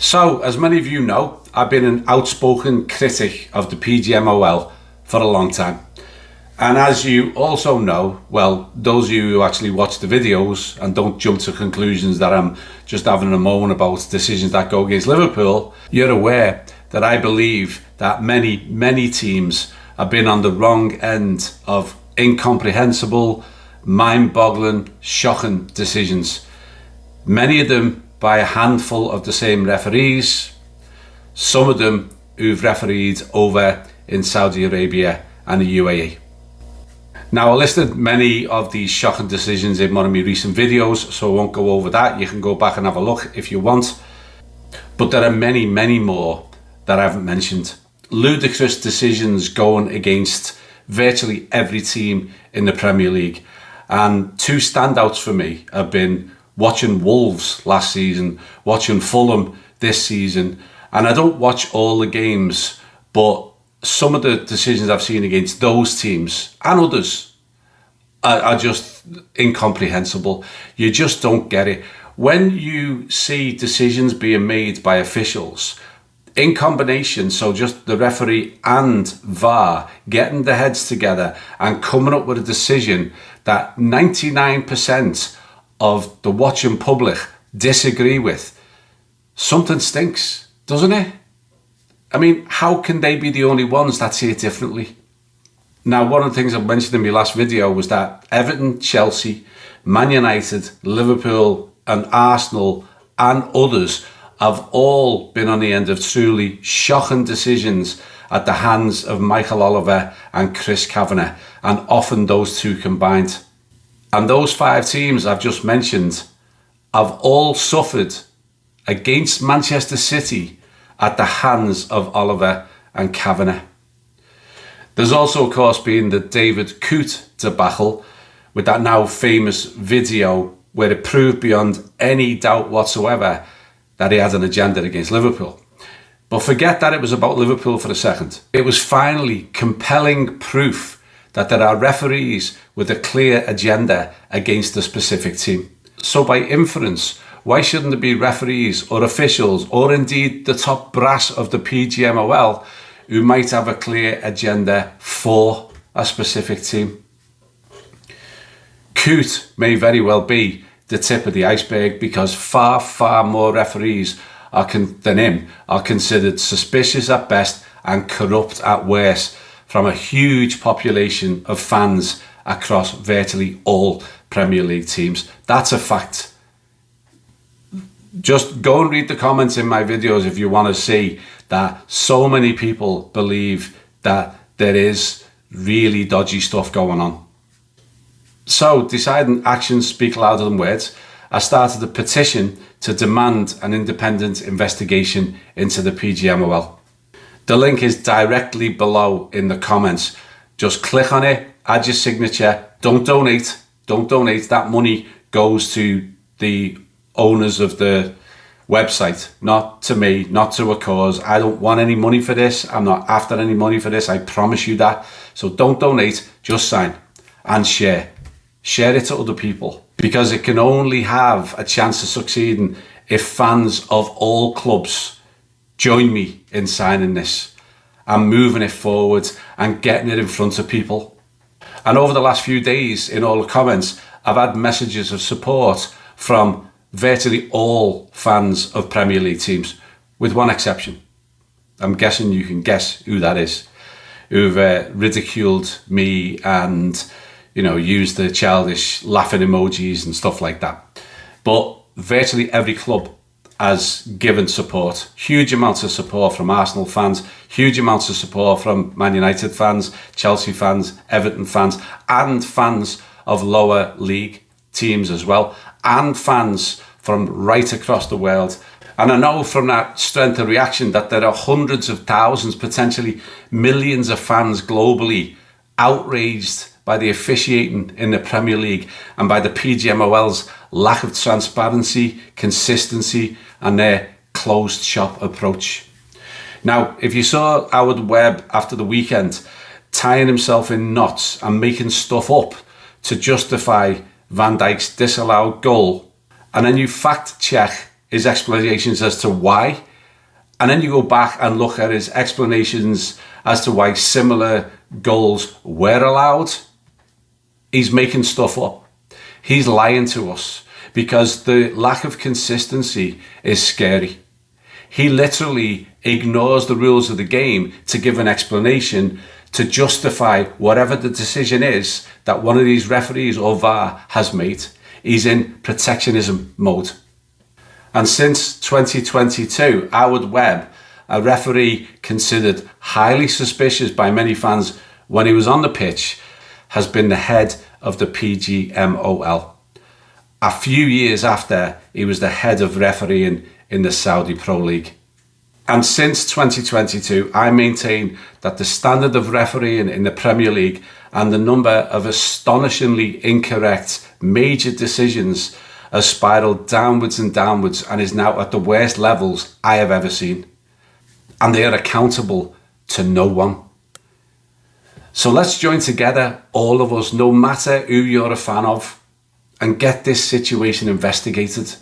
So, as many of you know, I've been an outspoken critic of the PGMOL for a long time. And as you also know, well, those of you who actually watch the videos and don't jump to conclusions that I'm just having a moan about decisions that go against Liverpool, you're aware that I believe that many teams have been on the wrong end of incomprehensible, mind-boggling, shocking decisions. Many of them by a handful of the same referees, some of them who've refereed over in Saudi Arabia and the UAE. Now, I listed many of these shocking decisions in one of my recent videos, so I won't go over that. You can go back and have a look if you want. But there are many more that I haven't mentioned. Ludicrous decisions going against virtually every team in the Premier League. And two standouts for me have been watching Wolves last season, watching Fulham this season. And I don't watch all the games, but some of the decisions I've seen against those teams and others are just incomprehensible. You just don't get it. When you see decisions being made by officials in combination, so just the referee and VAR getting their heads together and coming up with a decision that 99% of the watching public disagree with, something stinks, doesn't it? I mean, how can they be the only ones that see it differently? Now, one of the things I mentioned in my last video was that Everton, Chelsea, Man United, Liverpool and Arsenal and others have all been on the end of truly shocking decisions at the hands of Michael Oliver and Chris Kavanagh, and often those two combined. And those five teams I've just mentioned have all suffered against Manchester City at the hands of Oliver and Kavanagh. There's also, of course, been the David Coote debacle with that now famous video where it proved beyond any doubt whatsoever that he had an agenda against Liverpool. But forget that it was about Liverpool for a second. It was finally compelling proof that there are referees with a clear agenda against a specific team. So by inference, why shouldn't there be referees or officials or indeed the top brass of the PGMOL who might have a clear agenda for a specific team? Coote may very well be the tip of the iceberg, because far more referees than him are considered suspicious at best and corrupt at worst from a huge population of fans across virtually all Premier League teams. That's a fact. Just go and read the comments in my videos if you want to see that so many people believe that there is really dodgy stuff going on. So, deciding actions speak louder than words, I started a petition to demand an independent investigation into the PGMOL. The link is directly below in the comments. Just click on it, add your signature, don't donate. That money goes to the owners of the website, not to me, not to a cause. I don't want any money for this. I'm not after any money for this. I promise you that. So don't donate, just sign and share. Share it to other people, because it can only have a chance of succeeding if fans of all clubs join me in signing this and moving it forward and getting it in front of people. And over the last few days, in all the comments, I've had messages of support from virtually all fans of Premier League teams, with one exception. I'm guessing you can guess who that is, who've ridiculed me and, you know, used the childish laughing emojis and stuff like that. But virtually every club has given support, huge amounts of support from Arsenal fans, huge amounts of support from Man United fans, Chelsea fans, Everton fans, and fans of lower league teams as well, and fans from right across the world. And I know from that strength of reaction that there are hundreds of thousands, potentially millions of fans globally outraged by the officiating in the Premier League and by the PGMOL's lack of transparency, consistency and their closed shop approach. Now, if you saw Howard Webb after the weekend tying himself in knots and making stuff up to justify Van Dijk's disallowed goal, and then you fact check his explanations as to why And then you go back and look at his explanations as to why similar goals were allowed. He's making stuff up. He's lying to us because the lack of consistency is scary. He literally ignores the rules of the game to give an explanation to justify whatever the decision is that one of these referees or VAR has made. He's in protectionism mode. And since 2022, WEBB, a referee considered highly suspicious by many fans when he was on the pitch, has been the head of the PGMOL. A few years after he was the head of refereeing in the Saudi Pro League. And since 2022, I maintain that the standard of refereeing in the Premier League and the number of astonishingly incorrect major decisions has spiraled downwards and downwards and is now at the worst levels I have ever seen. And they are accountable to no one. So let's join together, all of us, no matter who you're a fan of, and get this situation investigated.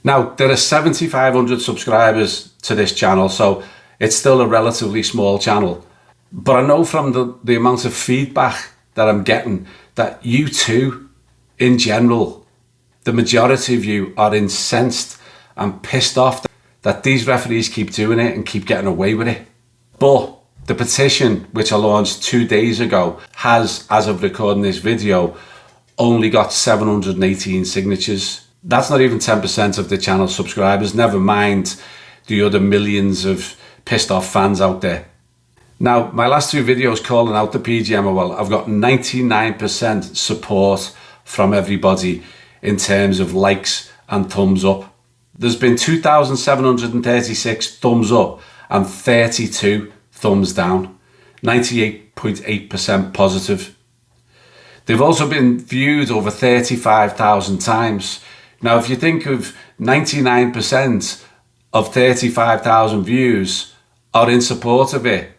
Now, there are 7,500 subscribers to this channel, so it's still a relatively small channel. But I know from the amount of feedback that I'm getting that you too, in general, the majority of you are incensed and pissed off that these referees keep doing it and keep getting away with it. But the petition, which I launched 2 days ago, has, as of recording this video, only got 718 signatures. That's not even 10% of the channel subscribers, never mind the other millions of pissed off fans out there. Now, my last 2 videos calling out the PGMOL, I've got 99% support from everybody in terms of likes and thumbs up. There's been 2,736 thumbs up and 32 thumbs down, 98.8% positive. They've also been viewed over 35,000 times. Now, if you think of 99% of 35,000 views are in support of it,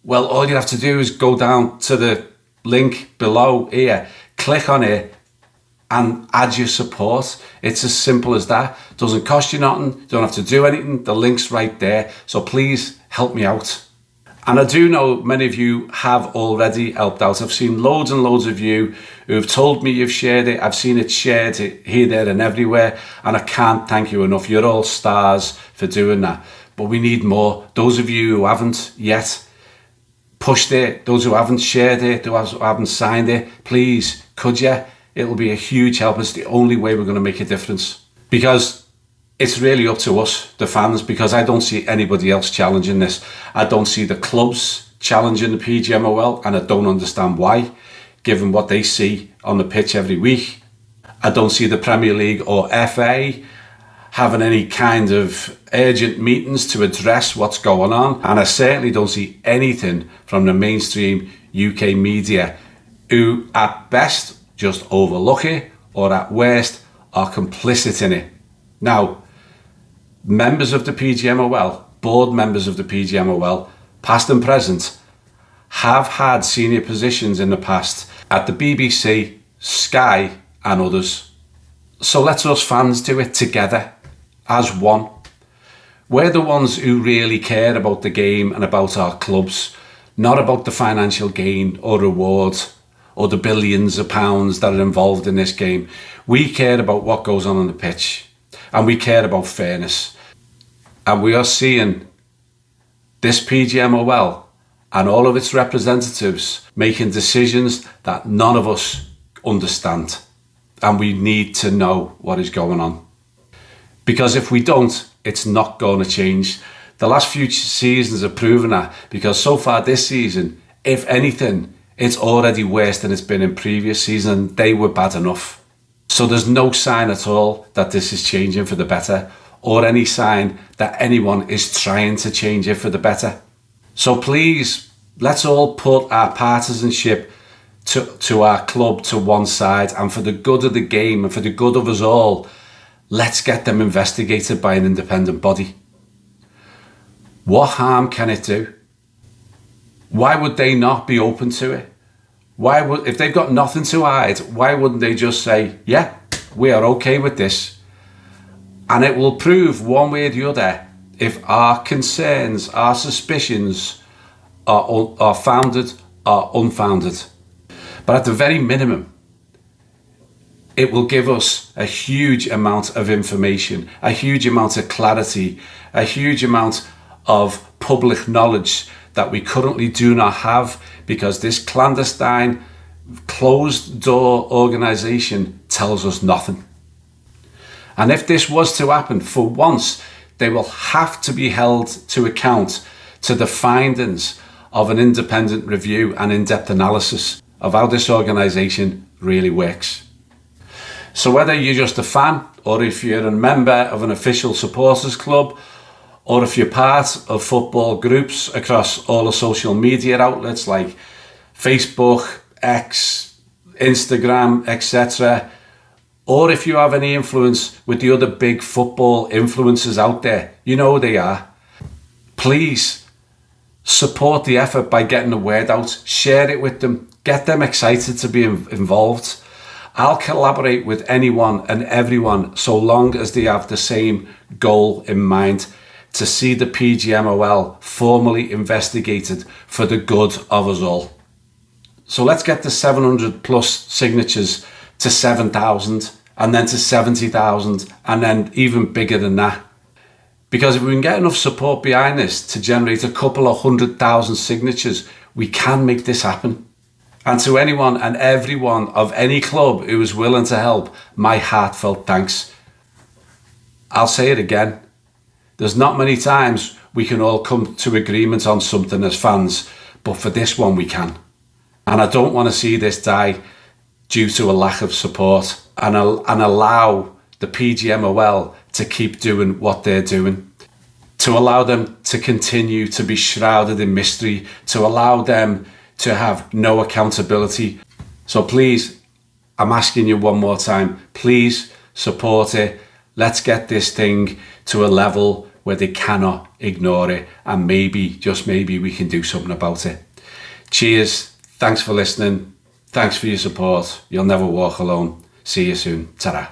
well, all you have to do is go down to the link below here, click on it, and add your support. It's as simple as that. Doesn't cost you nothing, don't have to do anything. The link's right there. So please help me out. And I do know many of you have already helped out. I've seen loads and loads of you who have told me you've shared it. I've seen it shared here, there and everywhere. And I can't thank you enough. You're all stars for doing that. But we need more. Those of you who haven't yet pushed it, those who haven't shared it, those who haven't signed it, please, could you? It'll be a huge help. It's the only way we're going to make a difference. Because it's really up to us, the fans, because I don't see anybody else challenging this. I don't see the clubs challenging the PGMOL, and I don't understand why, given what they see on the pitch every week. I don't see the Premier League or FA having any kind of urgent meetings to address what's going on. And I certainly don't see anything from the mainstream UK media, who at best just overlook it, or at worst are complicit in it. Now, members of the PGMOL, board members of the PGMOL, past and present, have had senior positions in the past at the BBC, Sky and others. So let us fans do it together, as one. We're the ones who really care about the game and about our clubs, not about the financial gain or reward or the billions of pounds that are involved in this game. We care about what goes on the pitch, and we care about fairness. And we are seeing this PGMOL and all of its representatives making decisions that none of us understand. And we need to know what is going on. Because if we don't, it's not going to change. The last few seasons have proven that, because so far this season, if anything, it's already worse than it's been in previous seasons. They were bad enough. So there's no sign at all that this is changing for the better, or any sign that anyone is trying to change it for the better. So please, let's all put our partisanship to our club to one side, and for the good of the game and for the good of us all, let's get them investigated by an independent body. What harm can it do? Why would they not be open to it? If they've got nothing to hide, why wouldn't they just say, yeah, we are okay with this? And it will prove one way or the other if our concerns, our suspicions are founded or unfounded. But at the very minimum, it will give us a huge amount of information, a huge amount of clarity, a huge amount of public knowledge that we currently do not have, because this clandestine, closed door organisation tells us nothing. And if this was to happen, for once, they will have to be held to account to the findings of an independent review and in-depth analysis of how this organisation really works. So whether you're just a fan, or if you're a member of an official supporters club, or if you're part of football groups across all the social media outlets like Facebook, X, Instagram, etc., or if you have any influence with the other big football influencers out there, you know who they are, please support the effort by getting the word out, share it with them, get them excited to be involved. I'll collaborate with anyone and everyone so long as they have the same goal in mind, to see the PGMOL formally investigated for the good of us all. So let's get the 700 plus signatures to 7,000 and then to 70,000 and then even bigger than that. Because if we can get enough support behind this to generate a couple of 100,000 signatures, we can make this happen. And to anyone and everyone of any club who is willing to help, my heartfelt thanks. I'll say it again. There's not many times we can all come to agreement on something as fans, but for this one we can. And I don't want to see this die due to a lack of support, and allow the PGMOL to keep doing what they're doing. To allow them to continue to be shrouded in mystery, to allow them to have no accountability. So please, I'm asking you one more time, please support it. Let's get this thing to a level where they cannot ignore it, and maybe, just maybe, we can do something about it. Cheers, thanks for listening, thanks for your support. You'll never walk alone. See you soon. Ta-ra.